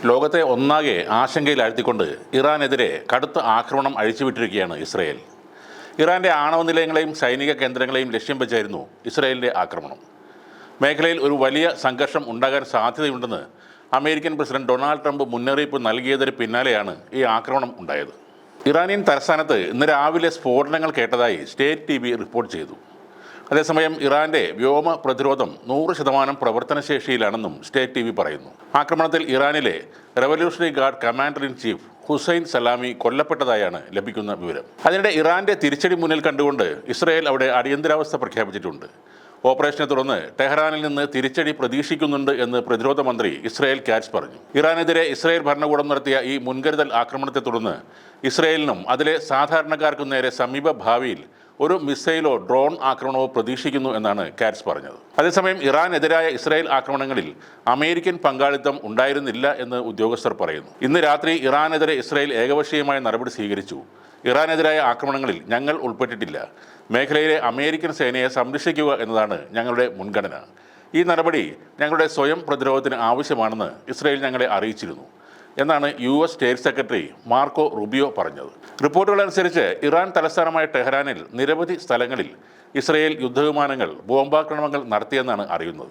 ലോകത്തെ ഒന്നാകെ ആശങ്കയിലാഴ്ത്തിക്കൊണ്ട് ഇറാനെതിരെ കടുത്ത ആക്രമണം അഴിച്ചുവിട്ടിരിക്കുകയാണ് ഇസ്രയേൽ. ഇറാന്റെ ആണവ നിലയങ്ങളെയും സൈനിക കേന്ദ്രങ്ങളെയും ലക്ഷ്യം വെച്ചായിരുന്നു ഇസ്രയേലിന്റെ ആക്രമണം. മേഖലയിൽ ഒരു വലിയ സംഘർഷം ഉണ്ടാകാൻ സാധ്യതയുണ്ടെന്ന് അമേരിക്കൻ പ്രസിഡന്റ് ഡൊണാൾഡ് ട്രംപ് മുന്നറിയിപ്പ് നൽകിയതിന് പിന്നാലെയാണ് ഈ ആക്രമണം ഉണ്ടായത്. ഇറാനിയൻ തലസ്ഥാനത്ത് ഇന്ന് രാവിലെ സ്ഫോടനങ്ങൾ കേട്ടതായി സ്റ്റേറ്റ് TV റിപ്പോർട്ട് ചെയ്തു. അതേസമയം ഇറാന്റെ വ്യോമ പ്രതിരോധം 100% പ്രവർത്തനശേഷിയിലാണെന്നും സ്റ്റേറ്റ് TV പറയുന്നു. ആക്രമണത്തിൽ ഇറാനിലെ revolutionary guard commander in chief Hossein Salami കൊല്ലപ്പെട്ടതായാണ് ലഭിക്കുന്ന വിവരം. അതിനിടെ ഇറാന്റെ തിരിച്ചടി മുന്നിൽ കണ്ടുകൊണ്ട് ഇസ്രയേൽ അവിടെ അടിയന്തരാവസ്ഥ പ്രഖ്യാപിച്ചിട്ടുണ്ട്. ഓപ്പറേഷനെ തുടർന്ന് ടെഹ്റാനിൽ നിന്ന് തിരിച്ചടി പ്രതീക്ഷിക്കുന്നുണ്ട് എന്ന് പ്രതിരോധ മന്ത്രി ഇസ്രായേൽ കാറ്റ്സ് പറഞ്ഞു. ഇറാനെതിരെ ഇസ്രായേൽ ഭരണകൂടം നടത്തിയ ഈ മുൻകരുതൽ ആക്രമണത്തെ തുടർന്ന് ഇസ്രായേലിനും അതിലെ സാധാരണക്കാർക്കും നേരെ സമീപ ഭാവിയിൽ ഒരു മിസൈലോ ഡ്രോൺ ആക്രമണമോ പ്രതീക്ഷിക്കുന്നു എന്നാണ് കാറ്റ്സ് പറഞ്ഞത്. അതേസമയം ഇറാനെതിരായ ഇസ്രായേൽ ആക്രമണങ്ങളിൽ അമേരിക്കൻ പങ്കാളിത്തം ഉണ്ടായിരുന്നില്ല എന്ന് ഉദ്യോഗസ്ഥർ പറയുന്നു. ഇന്ന് രാത്രി ഇറാനെതിരെ ഇസ്രായേൽ ഏകപക്ഷീയമായ നടപടി സ്വീകരിച്ചു. ഇറാനെതിരായ ആക്രമണങ്ങളിൽ ഞങ്ങൾ ഉൾപ്പെട്ടിട്ടില്ല. മേഖലയിലെ അമേരിക്കൻ സേനയെ സംരക്ഷിക്കുക എന്നതാണ് ഞങ്ങളുടെ മുൻഗണന. ഈ നടപടി ഞങ്ങളുടെ സ്വയം പ്രതിരോധത്തിന് ആവശ്യമാണെന്ന് ഇസ്രായേൽ ഞങ്ങളെ അറിയിച്ചിരുന്നു എന്നാണ് US state secretary Marco Rubio പറഞ്ഞത്. റിപ്പോർട്ടുകളനുസരിച്ച് ഇറാൻ തലസ്ഥാനമായ ടെഹ്റാനിൽ നിരവധി സ്ഥലങ്ങളിൽ ഇസ്രായേൽ യുദ്ധവിമാനങ്ങൾ ബോംബാക്രമണങ്ങൾ നടത്തിയെന്നാണ് അറിയുന്നത്.